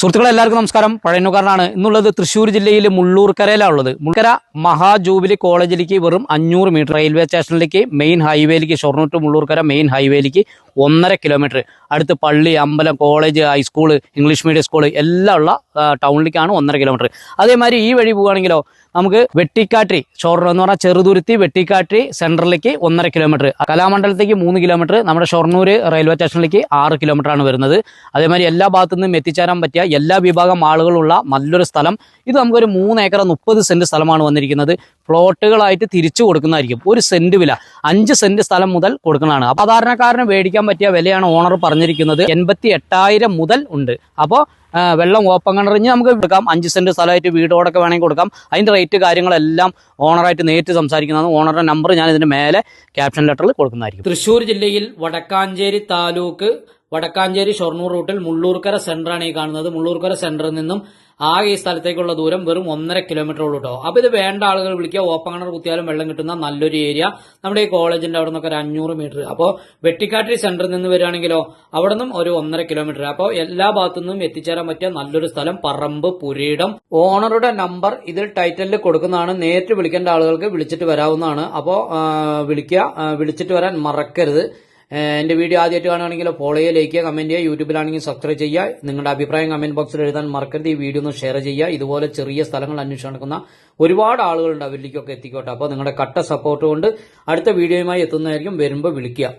സുഹൃത്തുക്കളെ എല്ലാവർക്കും നമസ്കാരം. പഴയന്നുകാരനാണ്. ഇന്നുള്ളത് തൃശ്ശൂർ ജില്ലയിലെ മുള്ളൂർക്കരയിലാണ് ഉള്ളത്. മുള്ളൂർക്കര മഹാജൂബിലി കോളേജിലേക്ക് വെറും 500 മീറ്റർ, റെയിൽവേ സ്റ്റേഷനിലേക്ക് മെയിൻ ഹൈവേയിലേക്ക്, ഷൊർണൂർ ടു മുള്ളൂർക്കര മെയിൻ ഹൈവേയിലേക്ക് 1.5 കിലോമീറ്റർ. അടുത്ത് പള്ളി, അമ്പലം, college, high school, English medium school എല്ലാം ഉള്ള ടൗണിലേക്കാണ് 1.5 കിലോമീറ്റർ. അതേമാതിരി ഈ വഴി പോവുകയാണെങ്കിലോ നമുക്ക് വെട്ടിക്കാട്ടി ഷൊർണൂർ എന്ന് പറഞ്ഞാൽ ചെറുതുരുത്തി വെട്ടിക്കാട്ടി സെൻട്രലിലേക്ക് 1.5 കിലോമീറ്റർ, കലാമണ്ഡലത്തേക്ക് 3 കിലോമീറ്റർ, നമ്മുടെ ഷൊർണൂർ റെയിൽവേ സ്റ്റേഷനിലേക്ക് 6 കിലോമീറ്റർ ആണ് വരുന്നത്. അതേമാതിരി എല്ലാ ഭാഗത്തു നിന്നും എത്തിച്ചേരാൻ പറ്റിയ എല്ലാ വിഭാഗം ആളുകളുള്ള നല്ലൊരു സ്ഥലം. ഇത് നമുക്കൊരു 3 ഏക്കർ 30 സെന്റ് സ്ഥലമാണ് വന്നിരിക്കുന്നത്. പ്ലോട്ടുകളായിട്ട് തിരിച്ചു കൊടുക്കുന്നതായിരിക്കും. 1 സെന്റ് വില 5 സെന്റ് സ്ഥലം മുതൽ കൊടുക്കുന്നതാണ്. അപ്പോൾ സാധാരണക്കാരന് മേടിക്കാൻ പറ്റിയ വിലയാണ് ഓണർ പറഞ്ഞിരിക്കുന്നത്. 88,000 മുതൽ ഉണ്ട്. അപ്പോൾ വെള്ളം ഓപ്പൺ കിണറിഞ്ഞ് നമുക്ക് കൊടുക്കാം. 5 സെന്റ് സ്ഥലമായിട്ട് വീടോടൊക്കെ വേണമെങ്കിൽ കൊടുക്കാം. അതിൻ്റെ റേറ്റ് കാര്യങ്ങളെല്ലാം ഓണറായിട്ട് നേരിട്ട് സംസാരിക്കുന്നതാണ്. ഓണറുടെ നമ്പർ ഞാൻ ഇതിൻ്റെ മേലെ ക്യാപ്ഷൻ ലെറ്ററിൽ കൊടുക്കുന്നതായിരിക്കും. തൃശ്ശൂർ ജില്ലയിൽ വടക്കാഞ്ചേരി താലൂക്ക്, വടക്കാഞ്ചേരി ഷൊർണൂർ റൂട്ടിൽ മുള്ളൂർക്കര സെന്ററാണ് ഈ കാണുന്നത്. മുള്ളൂർക്കര സെന്ററിൽ നിന്നും ആകെ ഈ സ്ഥലത്തേക്കുള്ള ദൂരം വെറും 1.5 കിലോമീറ്റർ ഉള്ളൂ കേട്ടോ. അപ്പോൾ ഇത് വേണ്ട ആളുകൾ വിളിക്കുക. ഓപ്പൺ കിണർ കുത്തിയാലും വെള്ളം കിട്ടുന്ന നല്ലൊരു ഏരിയ. നമ്മുടെ ഈ കോളേജിന്റെ അവിടെ നിന്നൊക്കെ ഒരു 500 മീറ്റർ. അപ്പോൾ വെട്ടിക്കാട്ടി സെന്ററിൽ നിന്ന് വരികയാണെങ്കിലോ അവിടെ നിന്നും ഒരു 1.5 കിലോമീറ്റർ. അപ്പോൾ എല്ലാ ഭാഗത്തു നിന്നും എത്തിച്ചേരാൻ പറ്റിയ നല്ലൊരു സ്ഥലം. പറമ്പ്, പുരയിടം. ഓണറുടെ നമ്പർ ഇതിൽ ടൈറ്റലിൽ കൊടുക്കുന്നതാണ്. നേരിട്ട് വിളിക്കേണ്ട ആളുകൾക്ക് വിളിച്ചിട്ട് വരാവുന്നതാണ്. അപ്പോൾ വിളിച്ചിട്ട് വരാൻ മറക്കരുത്. എന്റെ വീഡിയോ ആദ്യമായിട്ട് കാണുകയാണെങ്കിൽ ഫോളോ ചെയ്യുക, ലൈക്ക് ചെയ്യുക, കമന്റ് ചെയ്യുക. യൂട്യൂബിലാണെങ്കിൽ സബ്സ്ക്രൈബ് ചെയ്യുക. നിങ്ങളുടെ അഭിപ്രായം കമന്റ് ബോക്സിൽ എഴുതാൻ മറക്കരുത്. ഈ വീഡിയോ ഒന്ന് ഷെയർ ചെയ്യുക. ഇതുപോലെ ചെറിയ സ്ഥലങ്ങൾ അന്വേഷിച്ച് നടക്കുന്ന ഒരുപാട് ആളുകളുണ്ട്, അവരിലേക്കൊക്കെ എത്തിക്കോട്ടെ. അപ്പോൾ നിങ്ങളുടെ കട്ട സപ്പോർട്ട് കൊണ്ട് അടുത്ത വീഡിയോയുമായി എത്തുന്നതായിരിക്കും. വരുമ്പോൾ വിളിക്കുക.